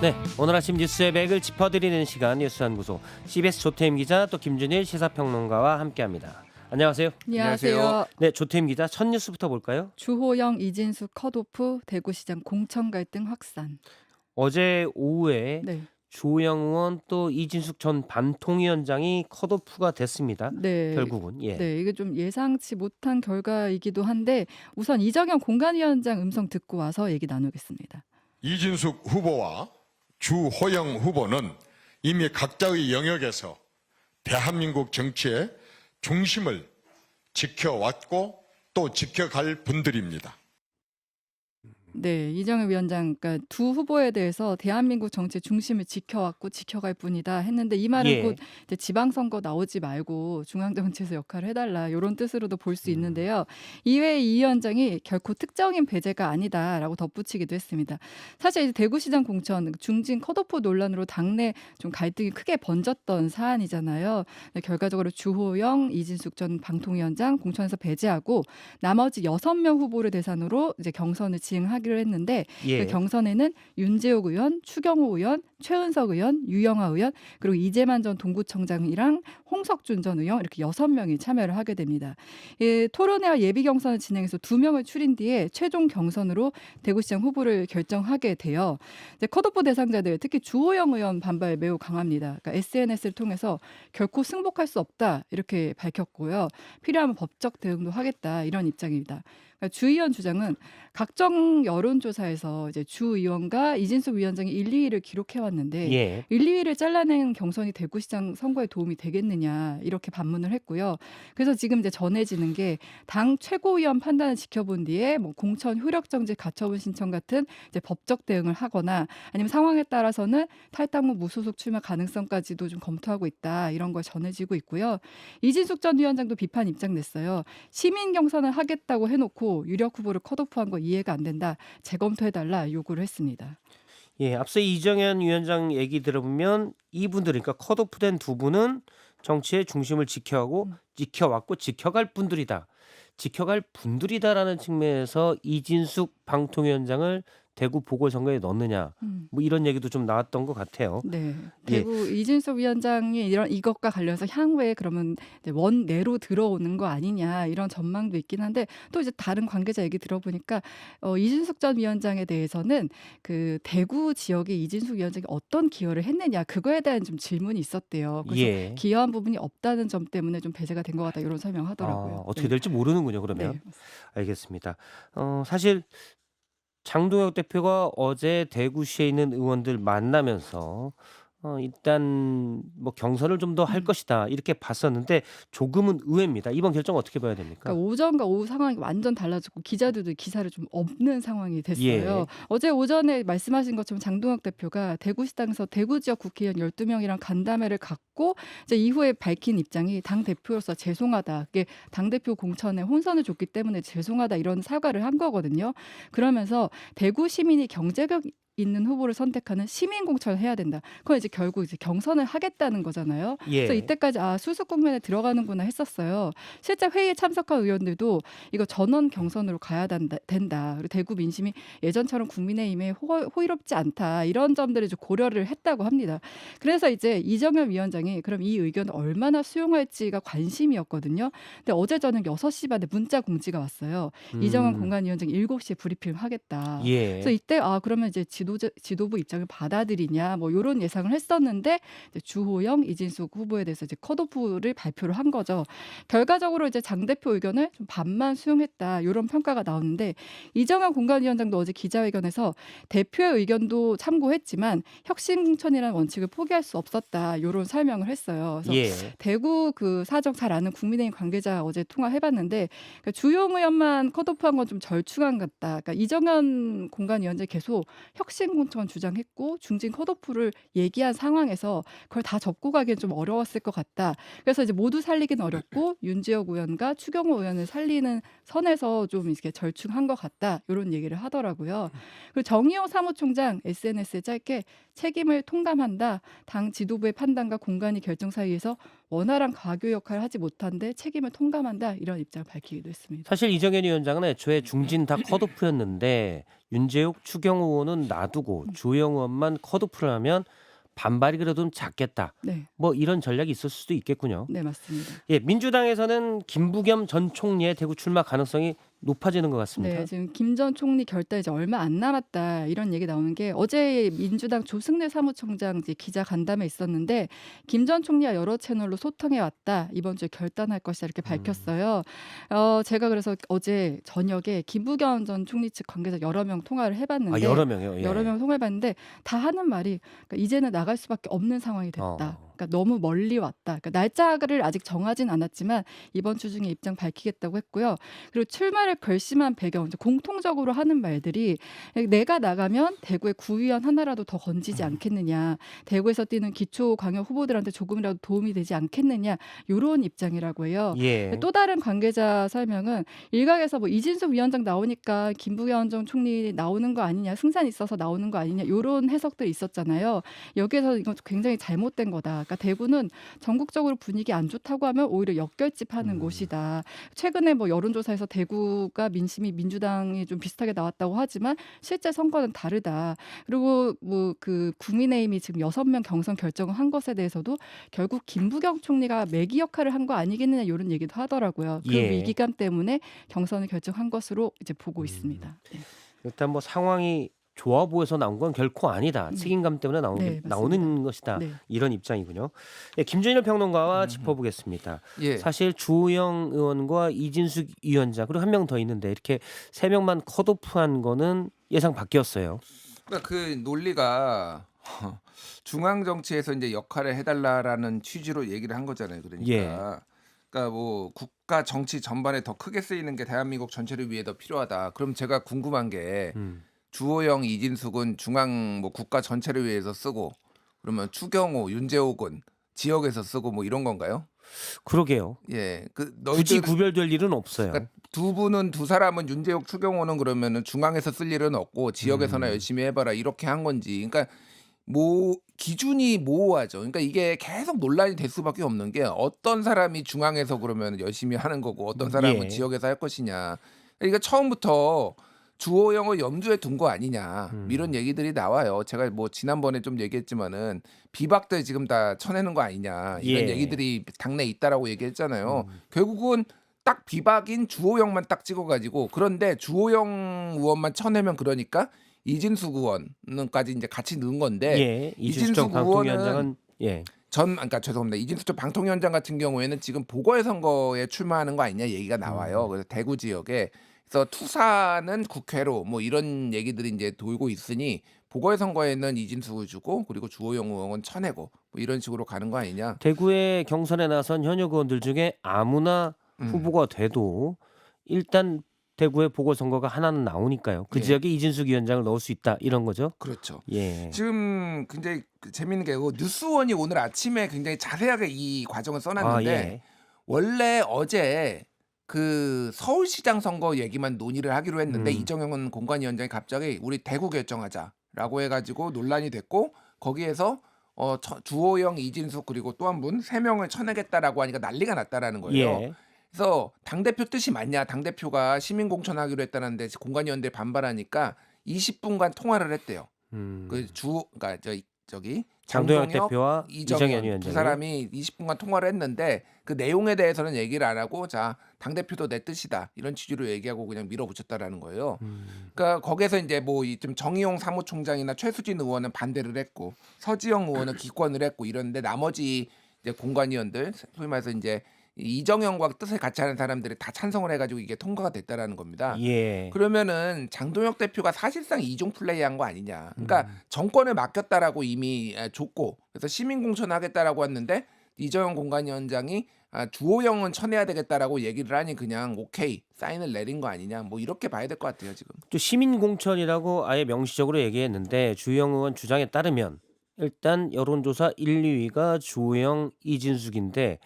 네, 오늘 아침 뉴스의 맥을 짚어드리는 시간 뉴스연구소 CBS 조태임 기자 또 김준일 시사평론가와 함께합니다. 안녕하세요. 안녕하세요. 네, 조태임 기자 첫 뉴스부터 볼까요? 주호영, 이진숙 컷오프, 대구시장 공천 갈등 확산. 어제 오후에 네. 주호영 의원 또 이진숙 전 반통위원장이 컷오프가 됐습니다. 네. 결국은 네, 이게 좀 예상치 못한 결과이기도 한데 우선 이정현 공관위원장 음성 듣고 와서 얘기 나누겠습니다. 이진숙 후보와 주호영 후보는 이미 각자의 영역에서 대한민국 정치의 중심을 지켜왔고 또 지켜갈 분들입니다. 네, 이정현 위원장, 그러니까 두 후보에 대해서 대한민국 정치 중심을 지켜왔고 지켜갈 뿐이다 했는데 이 말은 예. 곧 이제 지방선거 나오지 말고 중앙정치에서 역할을 해달라 이런 뜻으로도 볼 수 있는데요. 이외에 이 위원장이 결코 특정인 배제가 아니다라고 덧붙이기도 했습니다. 사실 이제 대구시장 공천 중진 컷오프 논란으로 당내 좀 갈등이 크게 번졌던 사안이잖아요. 네, 결과적으로 주호영, 이진숙 전 방통위원장 공천에서 배제하고 나머지 6명 후보를 대상으로 이제 경선을 지행하기로 했는데 예. 그 경선에는 윤재옥 의원, 추경호 의원, 최은석 의원, 유영아 의원 그리고 이재만 전 동구청장이랑 홍석준 전 의원 이렇게 6명이 참여를 하게 됩니다. 토론회와 예비 경선을 진행해서 2명을 추린 뒤에 최종 경선으로 대구시장 후보를 결정하게 돼요. 이제 컷오프 대상자들 특히 주호영 의원 반발 매우 강합니다. 그러니까 SNS를 통해서 결코 승복할 수 없다 이렇게 밝혔고요. 필요하면 법적 대응도 하겠다 이런 입장입니다. 그러니까 주 의원 주장은 각종 여론조사에서 이제 주 의원과 이진숙 위원장이 1, 2위를 기록해왔는데 예. 1, 2위를 잘라낸 경선이 대구시장 선거에 도움이 되겠느냐 이렇게 반문을 했고요. 그래서 지금 이제 전해지는 게 당 최고위원 판단을 지켜본 뒤에 뭐 공천 효력정지 가처분 신청 같은 이제 법적 대응을 하거나 아니면 상황에 따라서는 탈당 후 무소속 출마 가능성까지도 좀 검토하고 있다 이런 걸 전해지고 있고요. 이진숙 전 위원장도 비판 입장 냈어요. 시민 경선을 하겠다고 해놓고 유력 후보를 컷오프한 거 이해가 안 된다. 재검토해달라 요구를 했습니다. 예, 앞서 이정현 위원장 얘기 들어보면 이분들 그러니까 컷오프된 두 분은 정치의 중심을 지켜왔고 지켜갈 분들이다. 지켜갈 분들이다라는 측면에서 이진숙 방통위원장을 대구 보궐선거에 넣느냐 뭐 이런 얘기도 좀 나왔던 것 같아요. 네. 예. 대구 이진숙 위원장이 이것과 관련해서 향후에 그러면 이제 원내로 들어오는 거 아니냐 이런 전망도 있긴 한데 또 이제 다른 관계자 얘기 들어보니까 이진숙 전 위원장에 대해서는 그 대구 지역에 이진숙 위원장이 어떤 기여를 했느냐 그거에 대한 좀 질문이 있었대요. 그래서 예. 기여한 부분이 없다는 점 때문에 좀 배제가 된 것 같다 이런 설명하더라고요. 어떻게 네. 될지 모르는군요, 그러면. 네. 알겠습니다. 사실 장동혁 대표가 어제 대구시에 있는 의원들 만나면서 일단 뭐 경선을 좀 더 할 것이다 이렇게 봤었는데 조금은 의외입니다. 이번 결정 어떻게 봐야 됩니까? 그러니까 오전과 오후 상황이 완전 달라졌고 기자들도 기사를 좀 없는 상황이 됐어요. 예. 어제 오전에 말씀하신 것처럼 장동혁 대표가 대구시당에서 대구 지역 국회의원 12명이랑 간담회를 갖고 이제 이후에 밝힌 입장이 당 대표로서 죄송하다. 그게 당 대표 공천에 혼선을 줬기 때문에 죄송하다 이런 사과를 한 거거든요. 그러면서 대구 시민이 경제력 있는 후보를 선택하는 시민 공천을 해야 된다. 그건 이제 결국 이제 경선을 하겠다는 거잖아요. 그래서 예. 이때까지 수습 국면에 들어가는구나 했었어요. 실제 회의에 참석한 의원들도 이거 전원 경선으로 가야 된다. 그리고 대구 민심이 예전처럼 국민의힘에 호의롭지 않다. 이런 점들을 좀 고려를 했다고 합니다. 그래서 이제 이정현 위원장이 그럼 이 의견을 얼마나 수용할지가 관심이었거든요. 근데 어제 저녁 6시 반에 문자 공지가 왔어요. 이정현 공관위원장이 7시에 브리핑을 하겠다. 예. 그래서 이때 그러면 이제 지도부 입장을 받아들이냐 뭐 이런 예상을 했었는데 이제 주호영, 이진숙 후보에 대해서 이제 컷오프를 발표를 한 거죠. 결과적으로 이제 장 대표 의견을 좀 반만 수용했다 이런 평가가 나오는데 이정현 공관위원장도 어제 기자회견에서 대표의 의견도 참고했지만 혁신 공천이라는 원칙을 포기할 수 없었다 이런 설명을 했어요. 그래서 예. 대구 그 사정 잘 아는 국민의힘 관계자 어제 통화해봤는데 그러니까 주호영 의원만 컷오프한 건 좀 절충한 것 같다. 그러니까 이정현 공관위원장이 계속 혁신 공천 주장했고 중진 컷오프를 얘기한 상황에서 그걸 다 접고 가기엔 좀 어려웠을 것 같다. 그래서 이제 모두 살리긴 어렵고 윤지혁 의원과 추경호 의원을 살리는 선에서 좀 이렇게 절충한 것 같다. 이런 얘기를 하더라고요. 그리고 정의호 사무총장 SNS에 짧게 책임을 통감한다. 당 지도부의 판단과 공간이 결정 사이에서 원활한 가교 역할을 하지 못한데 책임을 통감한다. 이런 입장을 밝히기도 했습니다. 사실 이정현 위원장은 애초에 중진 다 컷오프였는데 윤재욱, 추경호 의원은 놔두고 주호영 의원만 컷오프를 하면 반발이 그래도 좀 작겠다. 네. 뭐 이런 전략이 있을 수도 있겠군요. 네, 맞습니다. 예, 민주당에서는 김부겸 전 총리의 대구 출마 가능성이 높아지는 것 같습니다. 네, 지금 김 전 총리 결단 이제 얼마 안 남았다 이런 얘기 나오는 게 어제 민주당 조승래 사무총장 이제 기자 간담회 있었는데 김 전 총리와 여러 채널로 소통해 왔다 이번 주에 결단할 것이다 이렇게 밝혔어요. 제가 그래서 어제 저녁에 김부겸 전 총리 측 관계자 여러 명 통화를 해봤는데 아, 여러 명이요. 예. 여러 명 통화해봤는데 다 하는 말이 그러니까 이제는 나갈 수밖에 없는 상황이 됐다. 그러니까 너무 멀리 왔다. 그러니까 날짜를 아직 정하진 않았지만 이번 주 중에 입장 밝히겠다고 했고요. 그리고 출마를 결심한 배경, 이제 공통적으로 하는 말들이 내가 나가면 대구의 구의원 하나라도 더 건지지 않겠느냐, 대구에서 뛰는 기초 광역 후보들한테 조금이라도 도움이 되지 않겠느냐, 이런 입장이라고 해요. 예. 또 다른 관계자 설명은 일각에서 뭐 이진숙 위원장 나오니까 김부겸 전 총리 나오는 거 아니냐, 승산 있어서 나오는 거 아니냐 이런 해석들이 있었잖아요. 여기에서 이건 굉장히 잘못된 거다. 그러니까 대구는 전국적으로 분위기 안 좋다고 하면 오히려 역결집하는 곳이다. 최근에 뭐 여론조사에서 대구가 민심이 민주당이 좀 비슷하게 나왔다고 하지만 실제 선거는 다르다. 그리고 뭐 그 국민의힘이 지금 6명 경선 결정을 한 것에 대해서도 결국 김부겸 총리가 매기 역할을 한 거 아니겠느냐 이런 얘기도 하더라고요. 그 예. 위기감 때문에 경선을 결정한 것으로 이제 보고 있습니다. 네. 일단 뭐 상황이 좋아 보여서 나온 건 결코 아니다. 책임감 때문에 네, 나오는 맞습니다. 것이다. 네. 이런 입장이군요. 예, 김준일 평론가와 짚어보겠습니다. 예. 사실 주호영 의원과 이진숙 위원장 그리고 한 명 더 있는데 이렇게 세 명만 컷오프한 거는 예상 밖이었어요. 그러니까 그 논리가 중앙 정치에서 이제 역할을 해달라라는 취지로 얘기를 한 거잖아요. 그러니까, 예. 그러니까 뭐 국가 정치 전반에 더 크게 쓰이는 게 대한민국 전체를 위해 더 필요하다. 그럼 제가 궁금한 게 주호영, 이진숙은 중앙 뭐 국가 전체를 위해서 쓰고 그러면 추경호, 윤재욱은 지역에서 쓰고 뭐 이런 건가요? 그러게요. 예, 그 굳이 너희들 구별될 일은 없어요. 그러니까 두 사람은 윤재욱, 추경호는 그러면은 중앙에서 쓸 일은 없고 지역에서나 열심히 해봐라 이렇게 한 건지. 그러니까 뭐 기준이 모호하죠. 그러니까 이게 계속 논란이 될 수밖에 없는 게 어떤 사람이 중앙에서 그러면 열심히 하는 거고 어떤 사람은 예. 지역에서 할 것이냐. 그러니까 처음부터 주호영을 염두에 둔 거 아니냐 이런 얘기들이 나와요. 제가 뭐 지난번에 좀 얘기했지만은 비박들 지금 다 쳐내는 거 아니냐 이런 예. 얘기들이 당내 있다라고 얘기했잖아요. 결국은 딱 비박인 주호영만 딱 찍어가지고 그런데 주호영 의원만 쳐내면 그러니까 이진숙 의원까지 이제 같이 넣은 건데 예, 이준숙 이진숙 방통위원장은 예. 그러니까 죄송합니다. 이진숙 전 방통위원장 같은 경우에는 지금 보궐선거에 출마하는 거 아니냐 얘기가 나와요. 그래서 대구 지역에 그래서 투사는 국회로 뭐 이런 얘기들이 이제 돌고 있으니 보궐선거에는 이진숙을 주고 그리고 주호영 의원은 쳐내고 뭐 이런 식으로 가는 거 아니냐. 대구의 경선에 나선 현역 의원들 중에 아무나 후보가 돼도 일단 대구의 보궐선거가 하나는 나오니까요. 그 예. 지역에 이진숙 위원장을 넣을 수 있다 이런 거죠. 그렇죠. 예. 지금 굉장히 재밌는 게 뉴스원이 오늘 아침에 굉장히 자세하게 이 과정을 써놨는데 예. 원래 어제 그 서울시장 선거 얘기만 논의를 하기로 했는데 이정현 공관위원장이 갑자기 우리 대구 결정하자라고 해가지고 논란이 됐고 거기에서 주호영, 이진숙 그리고 또 한 분 3명을 쳐내겠다라고 하니까 난리가 났다라는 거예요. 예. 그래서 당대표 뜻이 맞냐? 당대표가 시민 공천하기로 했다는데 공관위원들 반발하니까 20분간 통화를 했대요. 그러니까 저기 장동혁 장동혁, 대표와 이정현 이정현 위원장이 두 사람이 20분간 통화를 했는데 그 내용에 대해서는 얘기를 안 하고 자 당대표도 내 뜻이다 이런 취지로 얘기하고 그냥 밀어붙였다라는 거예요. 그러니까 거기서 이제 뭐 좀 정의용 사무총장이나 최수진 의원은 반대를 했고 서지영 의원은 기권을 했고 이런데 나머지 이제 공관위원들 소위 말해서 이제 이정현과 뜻을 같이 하는 사람들이 다 찬성을 해가지고 이게 통과가 됐다라는 겁니다. 예. 그러면은 장동혁 대표가 사실상 이중 플레이한 거 아니냐. 그러니까 정권을 맡겼다라고 이미 줬고 그래서 시민 공천하겠다라고 했는데 이정현 공관위원장이 주호영은 쳐내야 되겠다라고 얘기를 하니 그냥 오케이 사인을 내린 거 아니냐. 뭐 이렇게 봐야 될 것 같아요 지금. 또 시민 공천이라고 아예 명시적으로 얘기했는데 주영 의원 주장에 따르면 일단 여론조사 1, 2위가 주영, 이진숙인데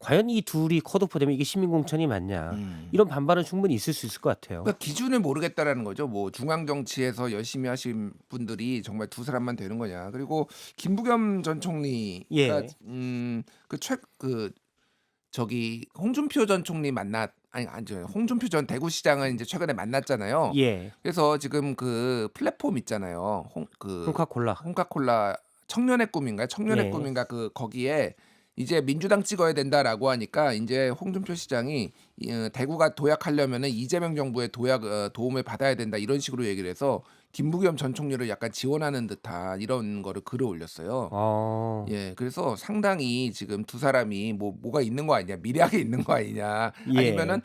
과연 이 둘이 컷오프되면 이게 시민 공천이 맞냐 이런 반발은 충분히 있을 수 있을 것 같아요. 그러니까 기준을 모르겠다라는 거죠. 뭐 중앙 정치에서 열심히 하신 분들이 정말 두 사람만 되는 거냐. 그리고 김부겸 전 총리가 예. 저기 홍준표 전 총리 아니죠. 홍준표 전 대구시장은 이제 최근에 만났잖아요. 예. 그래서 지금 그 플랫폼 있잖아요. 콩카콜라. 홍카콜라 청년의 꿈인가요? 청년의 예. 꿈인가 거기에 이제 민주당 찍어야 된다라고 하니까 이제 홍준표 시장이 대구가 도약하려면은 이재명 정부의 도움을 받아야 된다 이런 식으로 얘기를 해서 김부겸 전 총리를 약간 지원하는 듯한 이런 거를 글을 올렸어요. 어. 예, 그래서 상당히 지금 두 사람이 뭐가 있는 거 아니냐, 미래학에 있는 거 아니냐, 예. 아니면은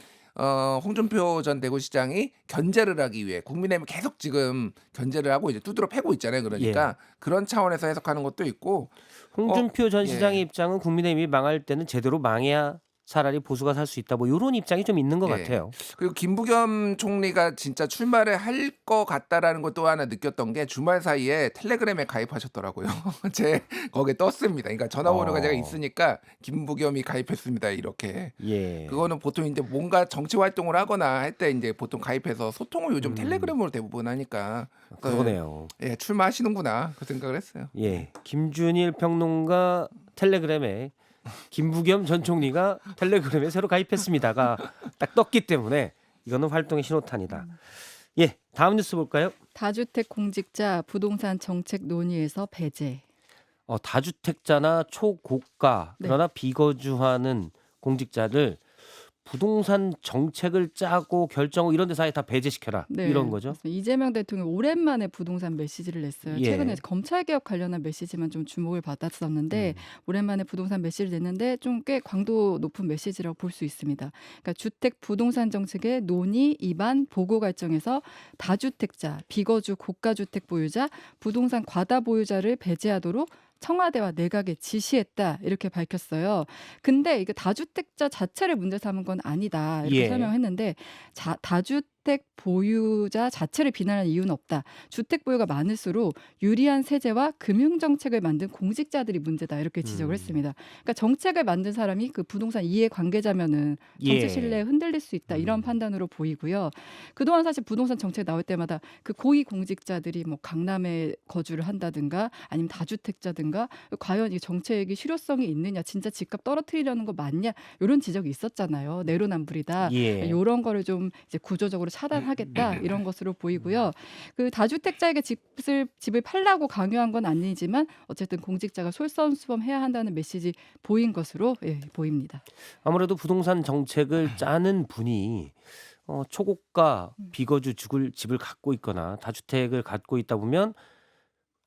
홍준표 전 대구시장이 견제를 하기 위해 국민의힘이 계속 지금 견제를 하고 이제 두드러 패고 있잖아요. 그러니까 그런 차원에서 해석하는 것도 있고, 홍준표 전 예. 시장의 입장은 국민의힘이 망할 때는 제대로 망해야 차라리 보수가 살 수 있다. 뭐 이런 입장이 좀 있는 것 예. 같아요. 그리고 김부겸 총리가 진짜 출마를 할 것 같다라는 것도 하나 느꼈던 게 주말 사이에 텔레그램에 가입하셨더라고요. 제 거기에 떴습니다. 그러니까 전화번호가 제가 있으니까 김부겸이 가입했습니다. 이렇게. 예. 그거는 보통 이제 뭔가 정치 활동을 하거나 할 때 이제 보통 가입해서 소통을 요즘 텔레그램으로 대부분 하니까 그러네요. 예, 출마하시는구나 그 생각을 했어요. 예. 김준일 평론가 텔레그램에 김부겸 전 총리가 텔레그램에 새로 가입했습니다가 딱 떴기 때문에 이거는 활동의 신호탄이다. 예. 다음 뉴스 볼까요? 다주택 공직자 부동산 정책 논의에서 배제. 다주택자나 초고가 네. 그러나 비거주하는 공직자들 부동산 정책을 짜고 결정하고 이런 데서 아예 다 배제시켜라. 네. 이런 거죠. 맞습니다. 이재명 대통령이 오랜만에 부동산 메시지를 냈어요. 예. 최근에 검찰개혁 관련한 메시지만 좀 주목을 받았었는데 오랜만에 부동산 메시지를 냈는데 좀 꽤 광도 높은 메시지라고 볼 수 있습니다. 그러니까 주택 부동산 정책의 논의, 입안, 보고 결정에서 다주택자, 비거주 고가주택 보유자, 부동산 과다 보유자를 배제하도록 청와대와 내각에 지시했다 이렇게 밝혔어요. 근데 이게 다주택자 자체를 문제 삼은 건 아니다 이렇게 예. 설명했는데 다주택 보유자 자체를 비난하는 이유는 없다. 주택 보유가 많을수록 유리한 세제와 금융 정책을 만든 공직자들이 문제다 이렇게 지적을 했습니다. 그러니까 정책을 만든 사람이 그 부동산 이해 관계자면은 정책 예. 신뢰에 흔들릴 수 있다 이런 판단으로 보이고요. 그동안 사실 부동산 정책 나올 때마다 그 고위 공직자들이 뭐 강남에 거주를 한다든가 아니면 다주택자든가 과연 이 정책이 실효성이 있느냐, 진짜 집값 떨어뜨리려는 거 맞냐 이런 지적이 있었잖아요. 내로남불이다. 예. 이런 거를 좀 이제 구조적으로 차단하겠다 이런 것으로 보이고요. 그 다주택자에게 집을 팔라고 강요한 건 아니지만 어쨌든 공직자가 솔선수범해야 한다는 메시지 보인 것으로 보입니다. 아무래도 부동산 정책을 짜는 분이 초고가 비거주 집을 갖고 있거나 다주택을 갖고 있다 보면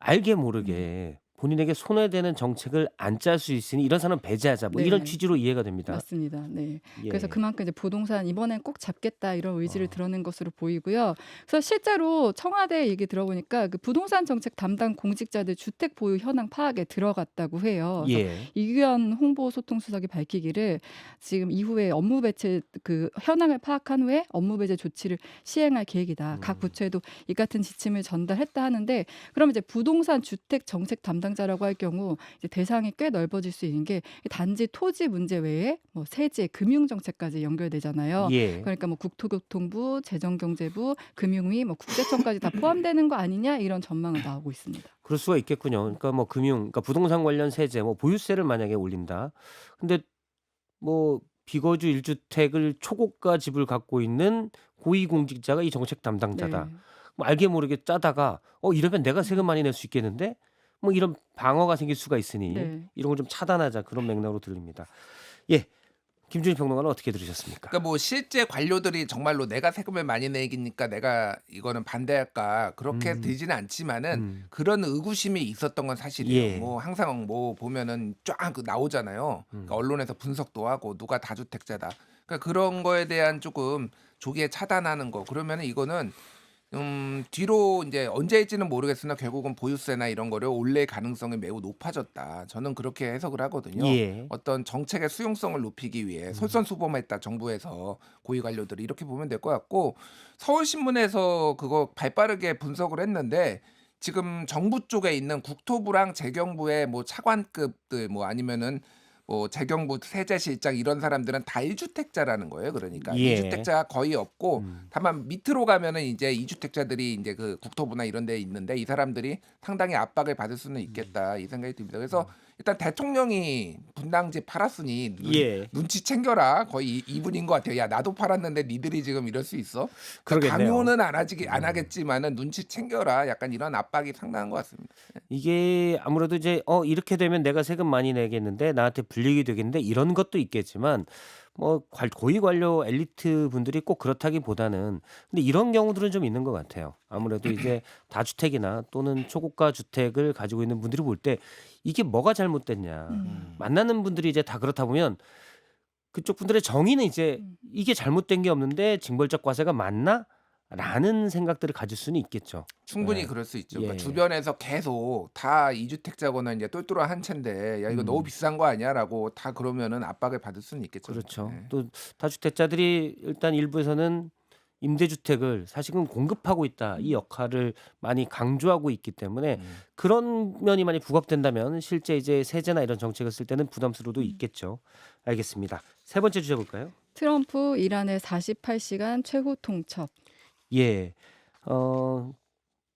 알게 모르게 본인에게 손해되는 정책을 안 짤 수 있으니 이런 사람 배제하자 뭐 이런 네. 취지로 이해가 됩니다. 맞습니다. 네. 예. 그래서 그만큼 이제 부동산 이번엔 꼭 잡겠다 이런 의지를 드러낸 것으로 보이고요. 그래서 실제로 청와대 얘기 들어보니까 그 부동산 정책 담당 공직자들 주택 보유 현황 파악에 들어갔다고 해요. 그래서 예. 이규현 홍보소통수석이 밝히기를 지금 이후에 업무 배치 그 현황을 파악한 후에 업무 배제 조치를 시행할 계획이다. 각 부처에도 이 같은 지침을 전달했다 하는데 그럼 이제 부동산 주택 정책 담당자라고 할 경우 이제 대상이 꽤 넓어질 수 있는 게 단지 토지 문제 외에 뭐 세제, 금융 정책까지 연결되잖아요. 예. 그러니까 뭐 국토교통부, 재정경제부, 금융위, 뭐 국세청까지 다 포함되는 거 아니냐 이런 전망은 나오고 있습니다. 그럴 수가 있겠군요. 그러니까 뭐 그러니까 부동산 관련 세제, 뭐 보유세를 만약에 올린다. 근데 뭐 비거주 1주택을 초고가 집을 갖고 있는 고위공직자가 이 정책 담당자다. 네. 뭐 알게 모르게 짜다가 이러면 내가 세금 많이 낼 수 있겠는데 뭐 이런 방어가 생길 수가 있으니 네. 이런 걸 좀 차단하자 그런 맥락으로 들립니다. 예. 김준일 평론가는 어떻게 들으셨습니까? 그러니까 뭐 실제 관료들이 정말로 내가 세금을 많이 내기니까 내가 이거는 반대할까 그렇게 되지는 않지만은 그런 의구심이 있었던 건 사실이에요. 예. 뭐 항상 뭐 보면은 쫙 나오잖아요. 그러니까 언론에서 분석도 하고 누가 다주택자다. 그러니까 그런 거에 대한 조금 조기에 차단하는 거 그러면은 이거는 뒤로 이제 언제일지는 모르겠으나 결국은 보유세나 이런 거를 올릴 가능성이 매우 높아졌다. 저는 그렇게 해석을 하거든요. 예. 어떤 정책의 수용성을 높이기 위해 솔선수범했다. 정부에서 고위 관료들이 이렇게 보면 될 것 같고 서울신문에서 그거 발빠르게 분석을 했는데 지금 정부 쪽에 있는 국토부랑 재경부의 뭐 차관급들 뭐 아니면은 뭐 재경부 세제실장 이런 사람들은 다 1주택자라는 거예요. 그러니까 예. 2주택자가 거의 없고 다만 밑으로 가면은 이제 2주택자들이 이제 그 국토부나 이런 데에 있는데 이 사람들이 상당히 압박을 받을 수는 있겠다 이 생각이 듭니다. 그래서 일단 대통령이 분당지 팔았으니 예. 눈치 챙겨라. 거의 이분인 것 같아요. 야 나도 팔았는데 니들이 지금 이럴 수 있어? 그러겠네요. 강요는 안 하겠지만은 눈치 챙겨라. 약간 이런 압박이 상당한 것 같습니다. 이게 아무래도 이제 이렇게 되면 내가 세금 많이 내겠는데 나한테 불리익이 되겠는데 이런 것도 있겠지만 뭐 고위 관료 엘리트 분들이 꼭 그렇다기보다는 근데 이런 경우들은 좀 있는 것 같아요. 아무래도 이제 다주택이나 또는 초고가 주택을 가지고 있는 분들이 볼 때 이게 뭐가 잘못됐냐 만나는 분들이 이제 다 그렇다 보면 그쪽 분들의 정의는 이제 이게 잘못된 게 없는데 징벌적 과세가 맞나? 라는 생각들을 가질 수는 있겠죠. 충분히 네. 그럴 수 있죠. 예. 그러니까 주변에서 계속 다 2주택자거나 이제 똘똘한 한 채인데 야 이거 너무 비싼 거 아니야라고 다 그러면은 압박을 받을 수는 있겠죠. 그렇죠. 네. 또 다주택자들이 일단 일부에서는 임대주택을 사실은 공급하고 있다. 이 역할을 많이 강조하고 있기 때문에 그런 면이 많이 부각된다면 실제 이제 세제나 이런 정책을 쓸 때는 부담스러워도 있겠죠. 알겠습니다. 세 번째 주제 볼까요? 트럼프 이란의 48시간 최후 통첩. 예.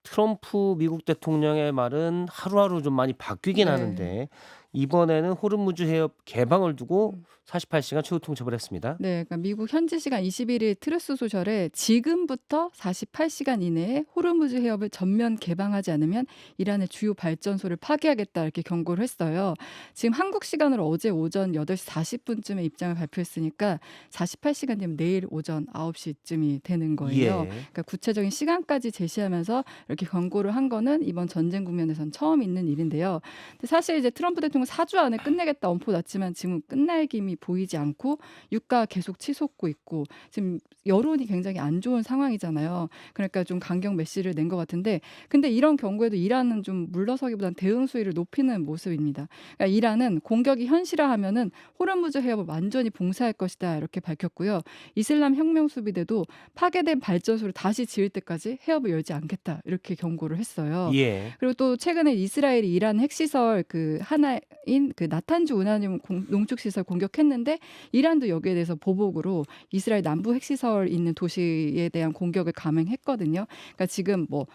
트럼프 미국 대통령의 말은 하루하루 좀 많이 바뀌긴 네. 하는데 이번에는 호르무즈 해협 개방을 두고 48시간 최후 통첩을 했습니다. 네, 그러니까 미국 현지 시간 21일 트루스 소셜에 지금부터 48시간 이내에 호르무즈 해협을 전면 개방하지 않으면 이란의 주요 발전소를 파기하겠다 이렇게 경고를 했어요. 지금 한국 시간으로 어제 오전 8시 40분쯤에 입장을 발표했으니까 48시간 되면 내일 오전 9시쯤이 되는 거예요. 예. 그러니까 구체적인 시간까지 제시하면서 이렇게 경고를 한 거는 이번 전쟁 국면에선 처음 있는 일인데요. 근데 사실 이제 트럼프 대통령 4주 안에 끝내겠다 엄포 놨지만 지금 끝날 김이 보이지 않고 유가가 계속 치솟고 있고 지금 여론이 굉장히 안 좋은 상황이잖아요. 그러니까 좀 강경 메시지를 낸 것 같은데 근데 이런 경우에도 이란은 좀 물러서기보다는 대응 수위를 높이는 모습입니다. 그러니까 이란은 공격이 현실화하면은 호르무즈 해협을 완전히 봉쇄할 것이다 이렇게 밝혔고요. 이슬람 혁명 수비대도 파괴된 발전소를 다시 지을 때까지 해협을 열지 않겠다 이렇게 경고를 했어요. 예. 그리고 또 최근에 이스라엘이 이란 핵시설 그 하나인 그 나탄주 우라늄 농축 시설 공격했는데 이란도 여기에 대해서 보복으로 이스라엘 남부 핵시설 있는 도시에 대한 공격을 감행했거든요. 그러니까 지금 뭐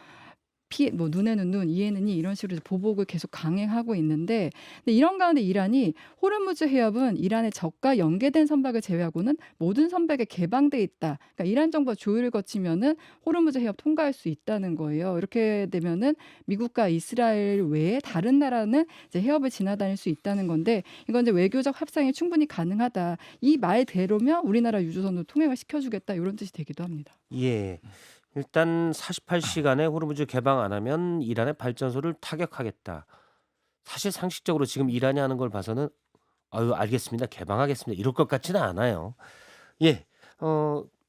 눈에는 눈, 이에는 이 이런 식으로 보복을 계속 강행하고 있는데 근데 이런 가운데 이란이 호르무즈 해협은 이란의 적과 연계된 선박을 제외하고는 모든 선박에 개방돼 있다. 그러니까 이란 정부가 조율을 거치면은 호르무즈 해협 통과할 수 있다는 거예요. 이렇게 되면은 미국과 이스라엘 외에 다른 나라는 이제 해협을 지나다닐 수 있다는 건데 이건 이제 외교적 협상이 충분히 가능하다. 이 말대로면 우리나라 유조선도 통행을 시켜주겠다 이런 뜻이 되기도 합니다. 예. 일단 48시간에 호르무즈 개방 안 하면 이란의 발전소를 타격하겠다. 사실 상식적으로 지금 이란이 하는 걸 봐서는 아유 알겠습니다. 개방하겠습니다. 이럴 것 같지는 않아요. 예.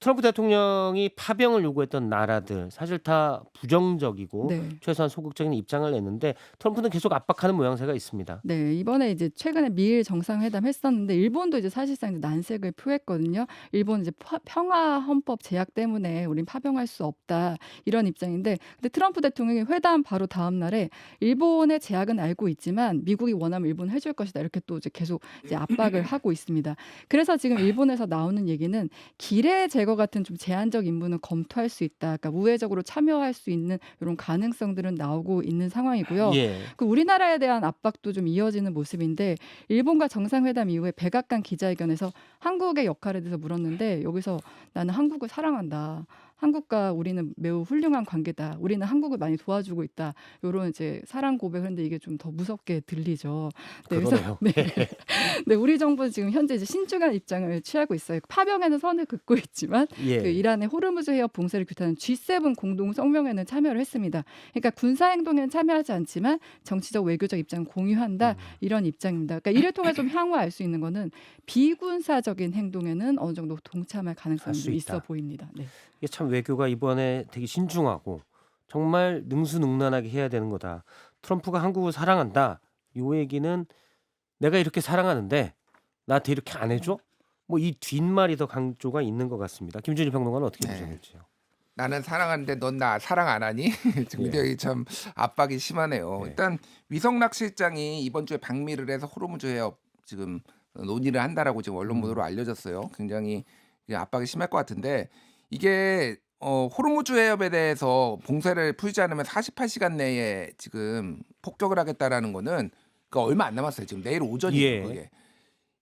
트럼프 대통령이 파병을 요구했던 나라들 사실 다 부정적이고 네. 최소한 소극적인 입장을 냈는데 트럼프는 계속 압박하는 모양새가 있습니다. 네, 이번에 이제 최근에 미일 정상회담 했었는데 일본도 이제 사실상 이제 난색을 표했거든요. 일본 이제 평화 헌법 제약 때문에 우린 파병할 수 없다 이런 입장인데, 근데 트럼프 대통령이 회담 바로 다음 날에 일본의 제약은 알고 있지만 미국이 원하면 일본 해줄 것이다 이렇게 또 이제 계속 이제 압박을 하고 있습니다. 그래서 지금 일본에서 나오는 얘기는 기뢰 제거 같은 좀 제한적 임무는 검토할 수 있다. 그러니까 우회적으로 참여할 수 있는 이런 가능성들은 나오고 있는 상황이고요. 예. 그 우리나라에 대한 압박도 좀 이어지는 모습인데 일본과 정상회담 이후에 백악관 기자회견에서 한국의 역할에 대해서 물었는데 여기서 나는 한국을 사랑한다. 한국과 우리는 매우 훌륭한 관계다. 우리는 한국을 많이 도와주고 있다. 이런 이제 사랑 고백을 했는데 이게 좀 더 무섭게 들리죠. 네, 그러네요. 네. 네, 우리 정부는 지금 현재 이제 신중한 입장을 취하고 있어요. 파병에는 선을 긋고 있지만 예. 그 이란의 호르무즈 해협 봉쇄를 규탄하는 G7 공동 성명에는 참여를 했습니다. 그러니까 군사 행동에는 참여하지 않지만 정치적 외교적 입장을 공유한다 이런 입장입니다. 그러니까 이를 통해 좀 향후 알 수 있는 거는 비군사적인 행동에는 어느 정도 동참할 가능성이 할수 좀 있어 있다. 보입니다. 네. 이게 참 외교가 이번에 되게 신중하고 정말 능수능란하게 해야 되는 거다. 트럼프가 한국을 사랑한다. 요 얘기는 내가 이렇게 사랑하는데 나한테 이렇게 안 해줘? 뭐 이 뒷말이 더 강조가 있는 것 같습니다. 김준일 평론가는 어떻게 네. 보셨는지요? 나는 사랑하는데 넌 나 사랑 안 하니? 굉장히 참 압박이 심하네요. 네. 일단 위성 낚시장이 이번 주에 방미를 해서 호르무즈 해협 지금 논의를 한다라고 지금 언론 보도로 알려졌어요. 굉장히 이게 압박이 심할 것 같은데 이게 호르무즈 해협에 대해서 봉쇄를 풀지 않으면 48시간 내에 지금 폭격을 하겠다라는 거는 그 얼마 안 남았어요. 지금 내일 오전이에요. 예. 그게.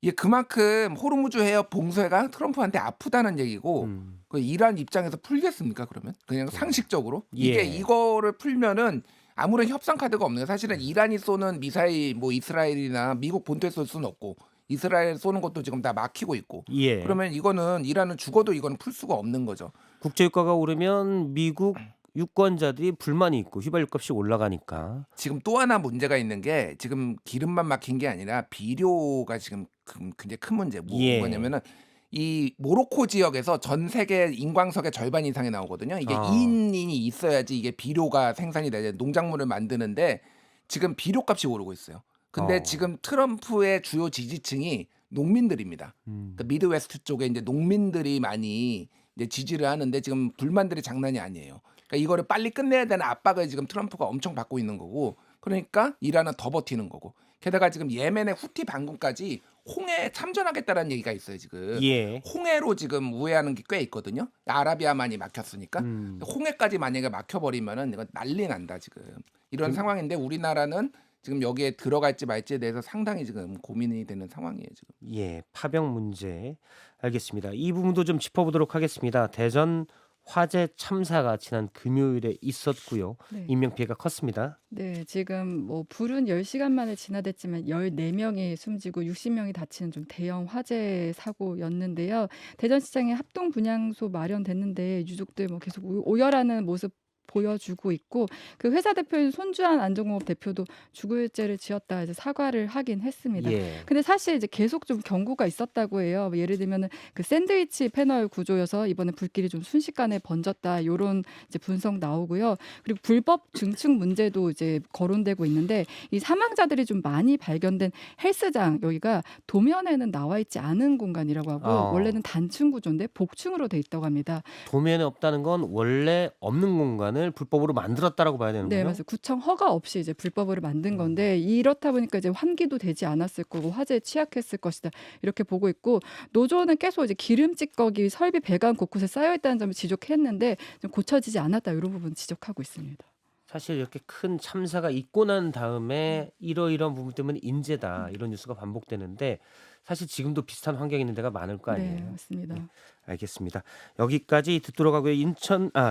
이게 그만큼 호르무즈 해협 봉쇄가 트럼프한테 아프다는 얘기고 그 이란 입장에서 풀겠습니까? 그러면 그냥 상식적으로 이게 예. 이거를 풀면은 아무런 협상 카드가 없는 거예요. 사실은 이란이 쏘는 미사일 뭐 이스라엘이나 미국 본토에 쏠 수는 없고 이스라엘 쏘는 것도 지금 다 막히고 있고 예. 그러면 이거는 이란은 죽어도 이거는 풀 수가 없는 거죠. 국제유가가 오르면 미국 유권자들이 불만이 있고 휘발유값이 올라가니까. 지금 또 하나 문제가 있는 게 지금 기름만 막힌 게 아니라 비료가 지금 굉장히 큰 문제. 예. 뭐냐면은 이 모로코 지역에서 전 세계 인광석의 절반 이상이 나오거든요. 이게 아. 2인이 있어야지 이게 비료가 생산이 되죠. 농작물을 만드는데 지금 비료값이 오르고 있어요. 근데 지금 트럼프의 주요 지지층이 농민들입니다. 그러니까 미드웨스트 쪽에 이제 농민들이 많이 이제 지지를 하는데 지금 불만들이 장난이 아니에요. 그러니까 이거를 빨리 끝내야 되는 압박을 지금 트럼프가 엄청 받고 있는 거고, 그러니까 이란은 더 버티는 거고. 게다가 지금 예멘의 후티 반군까지 홍해에 참전하겠다는 얘기가 있어요 지금. 예. 홍해로 지금 우회하는 게 꽤 있거든요. 아라비아만이 막혔으니까 홍해까지 만약에 막혀버리면은 이건 난리 난다 지금. 이런 상황인데 우리나라는 지금 여기에 들어갈지 말지에 대해서 상당히 지금 고민이 되는 상황이에요 지금. 예, 파병 문제. 알겠습니다. 이 부분도 좀 짚어보도록 하겠습니다. 대전 화재 참사가 지난 금요일에 있었고요. 네. 인명피해가 컸습니다. 네, 지금 뭐 불은 10시간 만에 진화됐지만 14명이 숨지고 60명이 다치는 좀 대형 화재 사고였는데요. 대전시장에 합동 분향소 마련됐는데 유족들 뭐 계속 오열하는 모습 보여주고 있고, 그 회사 대표인 손주한 안전공업 대표도 죽을 죄를 지었다 이제 사과를 하긴 했습니다. 예. 근데 사실 이제 계속 좀 경고가 있었다고 해요. 뭐 예를 들면은 그 샌드위치 패널 구조여서 이번에 불길이 좀 순식간에 번졌다 요런 이제 분석 나오고요. 그리고 불법 증축 문제도 이제 거론되고 있는데, 이 사망자들이 좀 많이 발견된 헬스장 여기가 도면에는 나와 있지 않은 공간이라고 하고 원래는 단층 구조인데 복층으로 돼 있다고 합니다. 도면에 없다는 건 원래 없는 공간을 불법으로 만들었다라고 봐야 되는군요. 네, 맞아요. 구청 허가 없이 이제 불법으로 만든 건데, 이렇다 보니까 이제 환기도 되지 않았을 거고 화재에 취약했을 것이다 이렇게 보고 있고, 노조는 계속 이제 기름 찌꺼기 설비 배관 곳곳에 쌓여 있다는 점을 지적했는데 좀 고쳐지지 않았다 이런 부분 지적하고 있습니다. 사실 이렇게 큰 참사가 있고 난 다음에 이러이러한 부분 때문에 인재다 이런 뉴스가 반복되는데, 사실 지금도 비슷한 환경이 있는 데가 많을 거 아니에요. 네, 맞습니다. 알겠습니다. 여기까지 듣도록 하고요.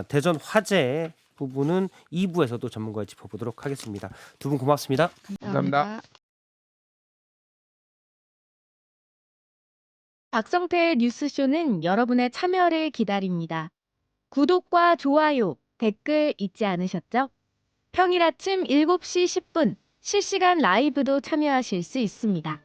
대전 화재 부분은 2부에서도 전문가와 짚어보도록 하겠습니다. 두 분 고맙습니다. 감사합니다. 박성태의 뉴스쇼는 여러분의 참여를 기다립니다. 구독과 좋아요, 댓글 잊지 않으셨죠? 평일 아침 7시 10분 실시간 라이브도 참여하실 수 있습니다.